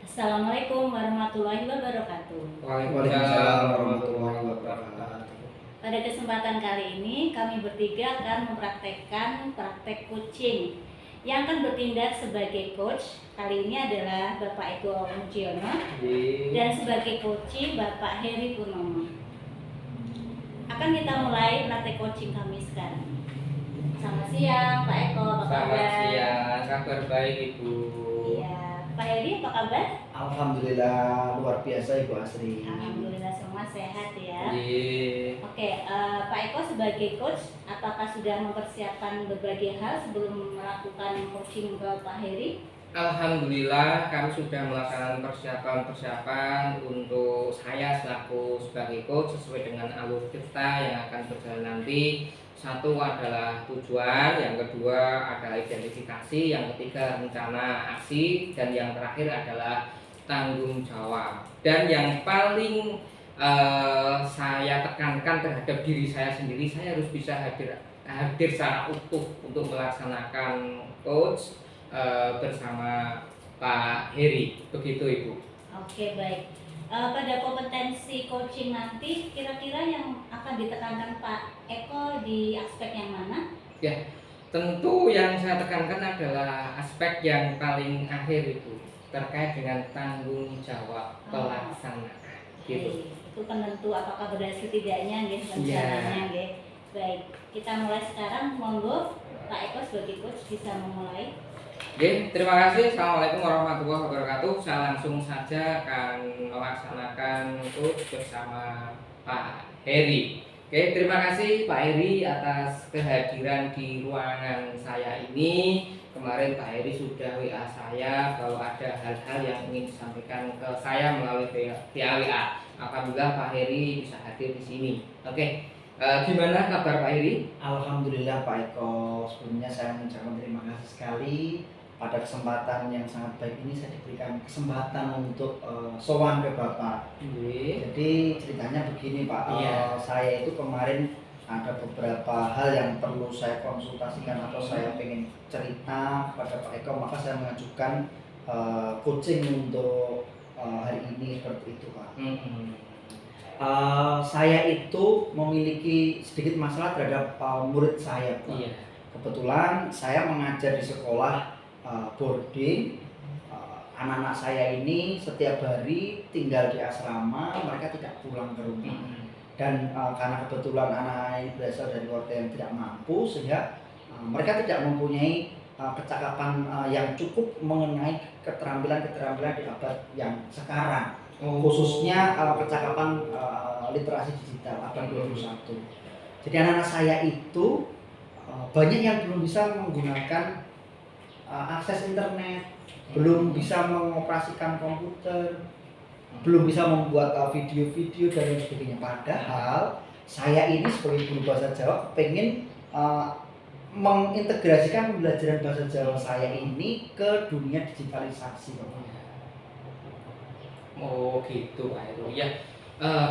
Assalamualaikum warahmatullahi wabarakatuh. Waalaikumsalam warahmatullahi wabarakatuh. Pada kesempatan kali ini kami bertiga akan mempraktekkan praktek coaching yang akan bertindak sebagai coach. Kali ini adalah Bapak Eko Mujiono dan sebagai coach Bapak Heri Purnomo. Akan kita mulai praktek coaching kami sekarang. Selamat siang Pak Eko, apa kabar? Selamat siang, kabar baik Ibu. Iya, Pak Heri apa kabar? Alhamdulillah luar biasa Ibu Asri. Alhamdulillah semua sehat ya. Iya. Oke, Pak Eko sebagai coach, apakah sudah mempersiapkan berbagai hal sebelum melakukan coaching ke Pak Heri? Alhamdulillah kami sudah melaksanakan persiapan untuk saya selaku sebagai coach sesuai dengan alur kita yang akan berjalan nanti. Satu adalah tujuan, yang kedua adalah identifikasi, yang ketiga rencana aksi, dan yang terakhir adalah tanggung jawab. Dan yang paling saya tekankan terhadap diri saya sendiri, saya harus bisa hadir secara utuh untuk melaksanakan coach bersama Pak Heri. Begitu Ibu. Oke, baik. Pada kompetensi coaching nanti kira-kira yang akan ditekankan Pak Eko di aspek yang mana? Ya, tentu yang saya tekankan adalah aspek yang paling akhir itu terkait dengan tanggung jawab pelaksanaan. Gitu. Itu penentu apakah berhasil tidaknya nggih rencananya nggih. Baik, kita mulai sekarang. Monggo Pak Eko sebagai coach bisa memulai. Oke, terima kasih. Assalamualaikum warahmatullahi wabarakatuh. Saya langsung saja akan melaksanakan coach bersama Pak Heri. Oke, terima kasih Pak Heri atas kehadiran di ruangan saya ini. Kemarin Pak Heri sudah WA saya bahwa ada hal-hal yang ingin disampaikan ke saya melalui via WA. Alhamdulillah Pak Heri bisa hadir di sini. Oke, gimana kabar Pak Heri? Alhamdulillah Pak Eko. Sebelumnya saya mengucapkan terima kasih sekali pada kesempatan yang sangat baik ini saya diberikan kesempatan untuk sowan ke Bapak. Jadi ceritanya begini Pak, saya itu kemarin ada beberapa hal yang perlu saya konsultasikan atau saya pengen cerita kepada Pak Eko, maka saya mengajukan coaching untuk hari ini seperti itu Pak. Saya itu memiliki sedikit masalah terhadap murid saya Pak. Kebetulan saya mengajar di sekolah boarding. Anak-anak saya ini setiap hari tinggal di asrama, mereka tidak pulang ke rumah. Dan karena kebetulan anak ini berasal dari keluarga yang tidak mampu, sehingga mereka tidak mempunyai kecakapan yang cukup mengenai keterampilan-keterampilan di abad yang sekarang, khususnya kecakapan literasi digital abad 21. Jadi anak-anak saya itu banyak yang belum bisa menggunakan akses internet, belum bisa mengoperasikan komputer, belum bisa membuat video-video dan lain sebagainya. Padahal saya ini sebagai guru bahasa Jawa pengen mengintegrasikan pembelajaran bahasa Jawa saya ini ke dunia digitalisasi. Oh gitu Pak Heri. Ya,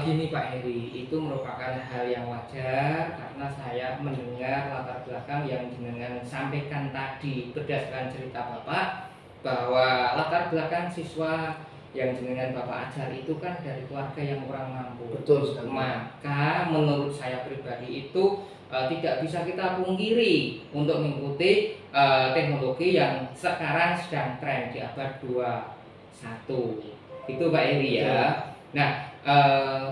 gini Pak Heri, itu merupakan hal yang wajar karena saya mendengar latar belakang yang jenengan sampaikan tadi berdasarkan cerita Bapak bahwa latar belakang siswa yang jenengan Bapak ajar itu kan dari keluarga yang kurang mampu. Betul sekali. Maka menurut saya pribadi itu tidak bisa kita pungkiri untuk mengikuti teknologi yang sekarang sedang tren di abad 21. Itu Pak Heri ya. Nah,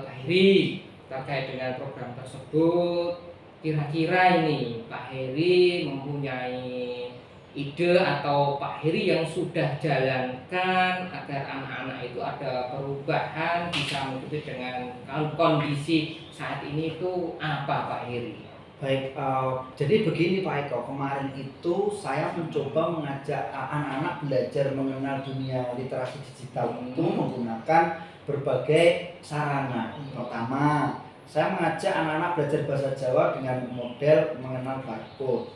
Pak Heri terkait dengan program tersebut, kira-kira ini Pak Heri mempunyai ide atau Pak Heri yang sudah jalankan agar anak-anak itu ada perubahan bisa mengikuti dengan kondisi saat ini itu apa Pak Heri? Baik, jadi begini Pak Eko, kemarin itu saya mencoba mengajak anak-anak belajar mengenal dunia literasi digital itu menggunakan berbagai sarana. Pertama, saya mengajak anak-anak belajar bahasa Jawa dengan model mengenal barcode.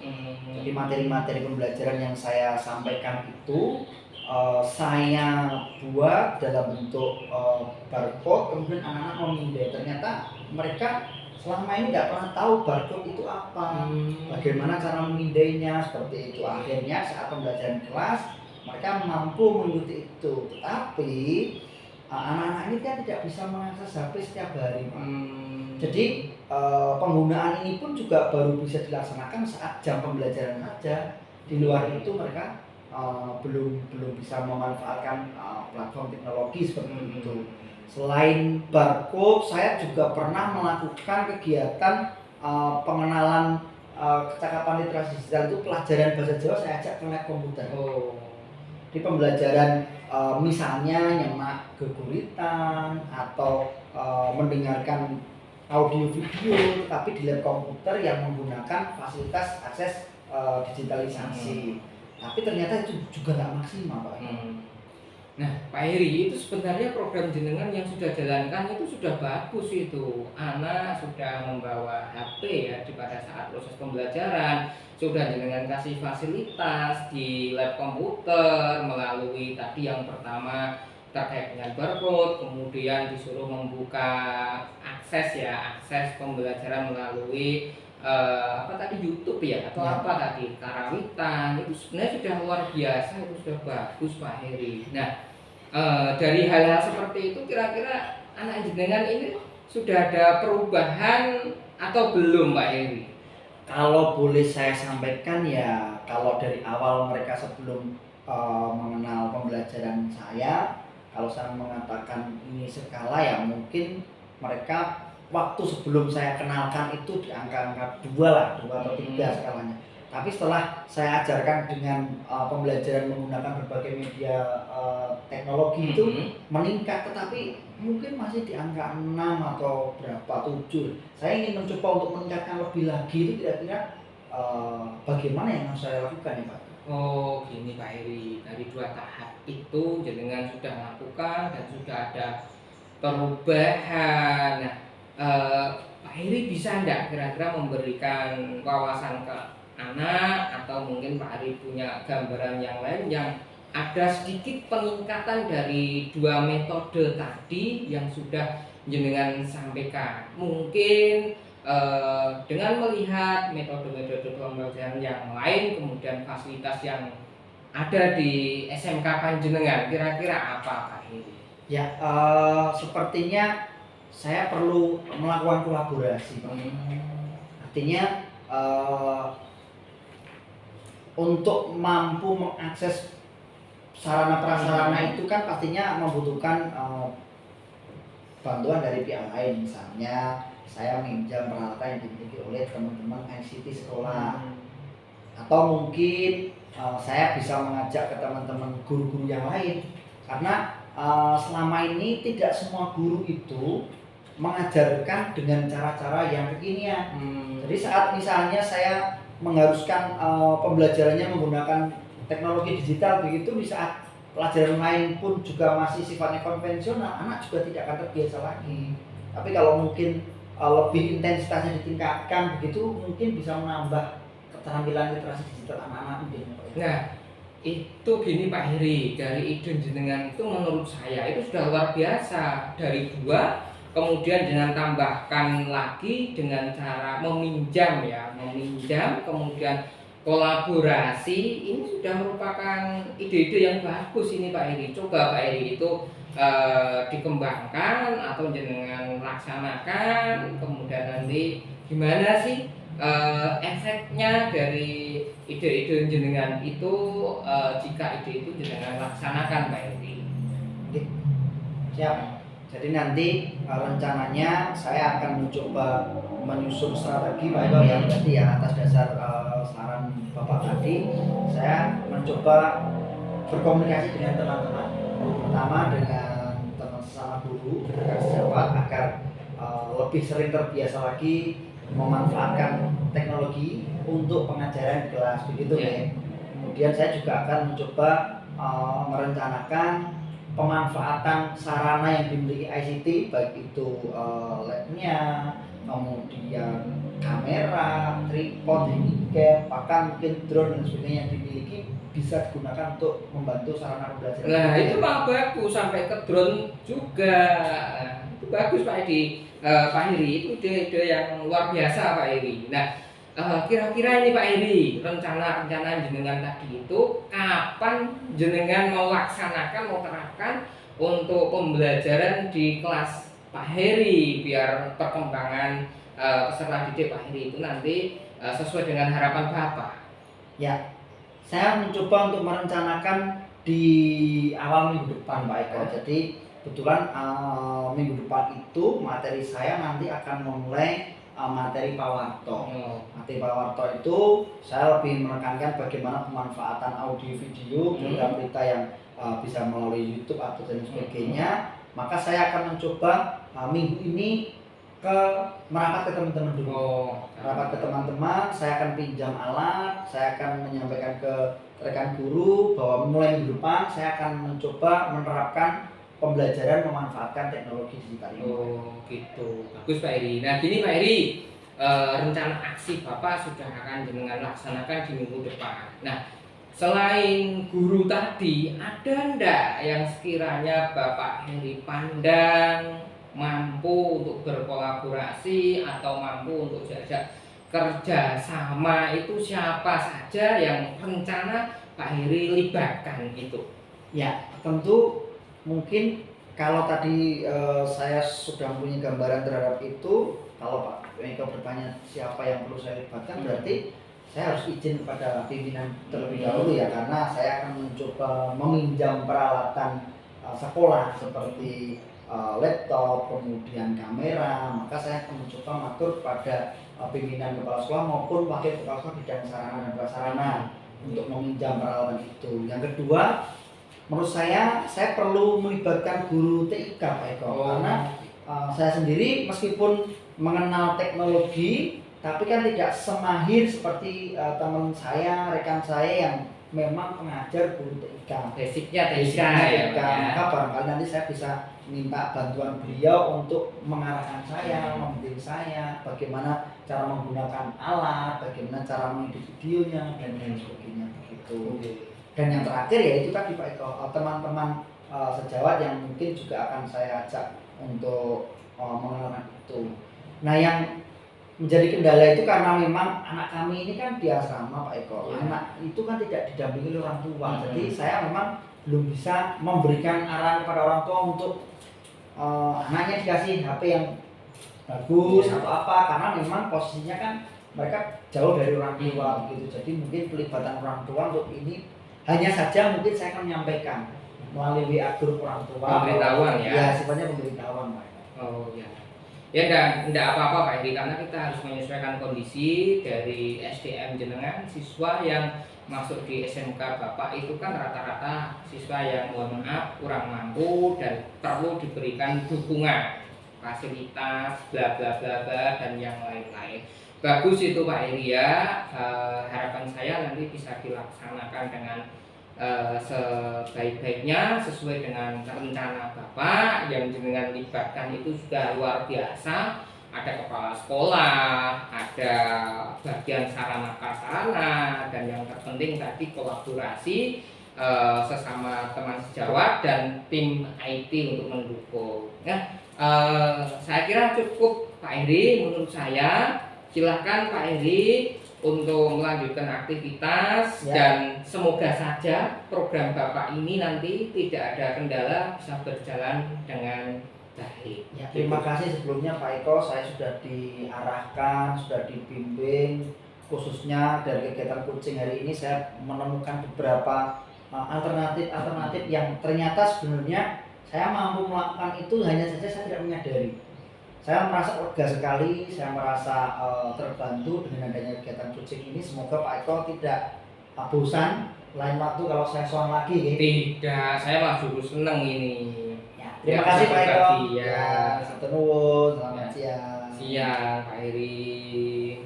Jadi materi-materi pembelajaran yang saya sampaikan itu saya buat dalam bentuk barcode, kemudian anak-anak memindai. Ternyata mereka selama ini tidak pernah tahu barcode itu apa, bagaimana cara memindainya, seperti itu. Akhirnya saat pembelajaran kelas mereka mampu mengikuti itu. Tetapi anak-anak ini kan tidak bisa mengakses HP setiap hari, Pak. Jadi penggunaan ini pun juga baru bisa dilaksanakan saat jam pembelajaran saja. Di luar itu mereka belum bisa memanfaatkan platform teknologi seperti itu. Selain barcode, saya juga pernah melakukan kegiatan pengenalan kecakapan literasi digital itu pelajaran bahasa Jawa saya ajak ke lab komputer. Di pembelajaran misalnya nyemak geguritan atau mendengarkan audio video, tapi di lab komputer yang menggunakan fasilitas akses digitalisasi. Tapi ternyata itu juga nggak maksimal, Pak. Nah, Pak Heri, itu sebenarnya program jenengan yang sudah jalankan itu sudah bagus itu. Anak sudah membawa HP ya pada saat proses pembelajaran, sudah jenengan kasih fasilitas di lab komputer melalui tadi yang pertama terkait dengan barcode, kemudian disuruh membuka akses pembelajaran melalui YouTube ya atau apa tadi karawitan. Itu sebenarnya sudah luar biasa, itu sudah bagus Pak Heri. Nah, dari hal-hal seperti itu kira-kira anak jenengan ini sudah ada perubahan atau belum Pak Heri? Kalau boleh saya sampaikan ya, kalau dari awal mereka sebelum mengenal pembelajaran saya, kalau saya mengatakan ini skala ya mungkin mereka waktu sebelum saya kenalkan itu di angka-angka 2 atau 3 skalanya. Tapi setelah saya ajarkan dengan pembelajaran menggunakan berbagai media teknologi itu meningkat, tetapi mungkin masih di angka 6 atau berapa 7. Saya ingin mencoba untuk meningkatkan lebih lagi. Itu kira-kira bagaimana yang harus saya lakukan ya Pak? Oh gini Pak Heri, dari 2 tahap itu jenengan sudah lakukan dan sudah ada perubahan. Nah, Pak Heri bisa enggak kira-kira memberikan wawasan ke anak atau mungkin Pak Heri punya gambaran yang lain yang ada sedikit peningkatan dari 2 metode tadi yang sudah jenengan sampaikan? Mungkin dengan melihat metode-metode pembelajaran yang lain, kemudian fasilitas yang ada di SMK Panjenengan, kira-kira apa Pak Heri? Ya, sepertinya saya perlu melakukan kolaborasi Pak. Artinya untuk mampu mengakses sarana prasarana itu kan pastinya membutuhkan bantuan dari pihak lain. Misalnya saya minjam peralatan yang dimiliki oleh teman-teman ICT sekolah, atau mungkin saya bisa mengajak ke teman-teman guru-guru yang lain, karena selama ini tidak semua guru itu mengajarkan dengan cara-cara yang kekinian. Jadi saat misalnya saya mengharuskan pembelajarannya menggunakan teknologi digital begitu, di saat pelajaran lain pun juga masih sifatnya konvensional, anak juga tidak akan terbiasa lagi. Tapi kalau mungkin lebih intensitasnya ditingkatkan begitu, mungkin bisa menambah keterampilan literasi digital anak-anak mungkin. Nah, itu gini Pak Heri, dari ide jenengan itu menurut saya itu sudah luar biasa. Dari 2 kemudian dengan tambahkan lagi dengan cara meminjam kemudian kolaborasi, ini sudah merupakan ide-ide yang bagus ini Pak Heri. Coba Pak Heri itu dikembangkan atau jenengan laksanakan, kemudian nanti gimana sih efeknya dari ide-ide jenengan itu jika ide itu jenengan laksanakan Pak Heri. Siap. Jadi nanti rencananya saya akan mencoba menyusun strategi Pak Eko yang berarti ya atas dasar saran Bapak tadi, saya mencoba berkomunikasi dengan teman-teman, pertama dengan teman sesama guru agar lebih sering terbiasa lagi memanfaatkan teknologi untuk pengajaran di kelas begitu ya. Kemudian saya juga akan mencoba merencanakan pemanfaatan sarana yang dimiliki ICT, baik itu labnya, kemudian kamera, tripod, handycam, bahkan mungkin drone dan sebagainya yang dimiliki bisa digunakan untuk membantu sarana pembelajaran. Nah itu malah bagus, sampai ke drone juga. Itu bagus Pak Heri. Pak Heri itu ide-ide yang luar biasa Pak Heri. Nah Kira-kira ini Pak Heri, rencana-rencana jenengan tadi itu kapan jenengan mau laksanakan, mau terapkan untuk pembelajaran di kelas Pak Heri biar perkembangan peserta didik Pak Heri itu nanti sesuai dengan harapan Bapak? Ya, saya mencoba untuk merencanakan di awal minggu depan Pak Eko. Jadi kebetulan minggu depan itu materi saya nanti akan memulai materi Pawarto. Materi Pawarto itu saya lebih menekankan bagaimana pemanfaatan audio video, berita-berita yang bisa melalui YouTube atau dan sebagainya. Maka saya akan mencoba minggu ini merapat ke teman-teman dulu. Merapat ke teman-teman, saya akan pinjam alat, saya akan menyampaikan ke rekan guru bahwa mulai minggu depan saya akan mencoba menerapkan pembelajaran memanfaatkan teknologi digital ini. Oh gitu, bagus Pak Heri. Nah gini Pak Heri, rencana aksi Bapak sudah akan jenengan laksanakan di minggu depan. Nah selain guru tadi, ada ndak yang sekiranya Bapak Heri pandang mampu untuk berkolaborasi atau mampu untuk diajak kerja sama, itu siapa saja yang rencana Pak Heri libatkan itu? Ya tentu mungkin kalau tadi saya sudah punya gambaran terhadap itu, kalau Pak Eko bertanya siapa yang perlu saya libatkan, berarti saya harus izin kepada pimpinan terlebih dahulu ya, karena saya akan mencoba meminjam peralatan sekolah seperti laptop, kemudian kamera. Maka saya akan mencoba mengatur pada pimpinan kepala sekolah maupun wakil kepala sekolah bidang sarana dan prasarana untuk meminjam peralatan itu. Yang kedua, menurut saya perlu melibatkan guru TIK Pak Eko, karena saya sendiri meskipun mengenal teknologi, tapi kan tidak semahir seperti teman saya, rekan saya yang memang pengajar guru TIK. Basicnya TIK ya. Maka barangkali nanti saya bisa minta bantuan beliau untuk mengarahkan saya, membimbing saya, bagaimana cara menggunakan alat, bagaimana cara mengedit videonya dan lain sebagainya begitu. Dan yang terakhir ya itu tadi Pak Eko, teman-teman sejawat yang mungkin juga akan saya ajak untuk mengenalkan itu. Nah yang menjadi kendala itu karena memang anak kami ini kan di asrama Pak Eko. Anak itu kan tidak didampingi oleh orang tua. Jadi saya memang belum bisa memberikan arahan kepada orang tua untuk anaknya dikasih HP yang bagus atau apa, karena memang posisinya kan mereka jauh dari orang tua gitu. Jadi mungkin pelibatan orang tua untuk ini hanya saja mungkin saya akan menyampaikan melalui WA grup orang tua. Pemberitahuan ya. Ya, sifatnya pemberitahuan Pak. Oh ya. Ya enggak apa-apa Pak Heri, karena kita harus menyesuaikan kondisi dari SDM jenengan. Siswa yang masuk di SMK Bapak itu kan rata-rata siswa yang mohon maaf kurang mampu dan perlu diberikan dukungan, fasilitas, bla bla bla bla dan yang lain-lain. Bagus itu Pak Heri ya. Harapan saya nanti bisa dilaksanakan dengan sebaik-baiknya sesuai dengan rencana Bapak. Yang jenengan libatkan itu sudah luar biasa. Ada kepala sekolah, ada bagian sarana prasarana, dan yang terpenting tadi kolaborasi sesama teman sejawat dan tim IT untuk mendukung. Nah, saya kira cukup Pak Heri menurut saya. Silahkan Pak Heri untuk melanjutkan aktivitas dan semoga saja program Bapak ini nanti tidak ada kendala, bisa berjalan dengan baik. Ya, terima kasih sebelumnya Pak Eko, saya sudah diarahkan, sudah dibimbing, khususnya dari kegiatan coaching hari ini saya menemukan beberapa alternatif yang ternyata sebenarnya saya mampu melakukan itu, hanya saja saya tidak menyadari. Saya merasa lega sekali, saya merasa terbantu dengan adanya kegiatan coaching ini. Semoga Pak Eko tidak bosan lain waktu kalau saya soal lagi. Tidak, saya malah justru seneng ini. Terima kasih Pak Eko. Ya, selamat nuwun, selamat siang. Siang Pak Heri.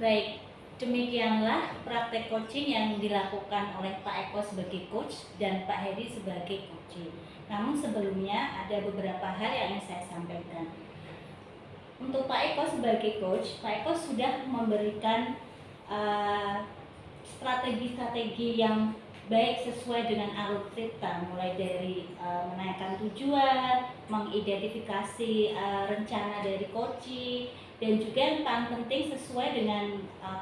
Baik, demikianlah praktek coaching yang dilakukan oleh Pak Eko sebagai coach dan Pak Heri sebagai coaching. Namun sebelumnya ada beberapa hal yang ingin saya sampaikan. Untuk Pak Eko sebagai coach, Pak Eko sudah memberikan strategi-strategi yang baik sesuai dengan alur cerita, mulai dari menanyakan tujuan, mengidentifikasi rencana dari coaching, dan juga yang paling penting sesuai dengan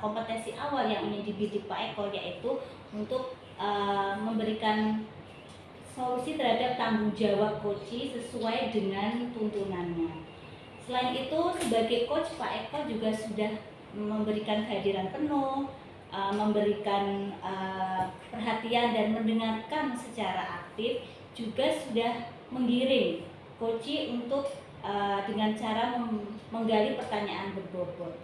kompetensi awal yang ingin dibidik Pak Eko, yaitu untuk memberikan solusi terhadap tanggung jawab coaching sesuai dengan tuntunannya. Selain itu, sebagai coach Pak Eko juga sudah memberikan kehadiran penuh, memberikan perhatian dan mendengarkan secara aktif, juga sudah menggiring coach untuk dengan cara menggali pertanyaan berbobot.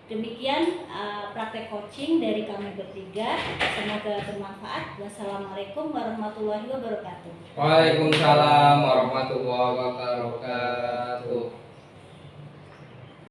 Demikian praktek coaching dari kami bertiga, semoga bermanfaat. Wassalamualaikum warahmatullahi wabarakatuh. Waalaikumsalam warahmatullahi wabarakatuh.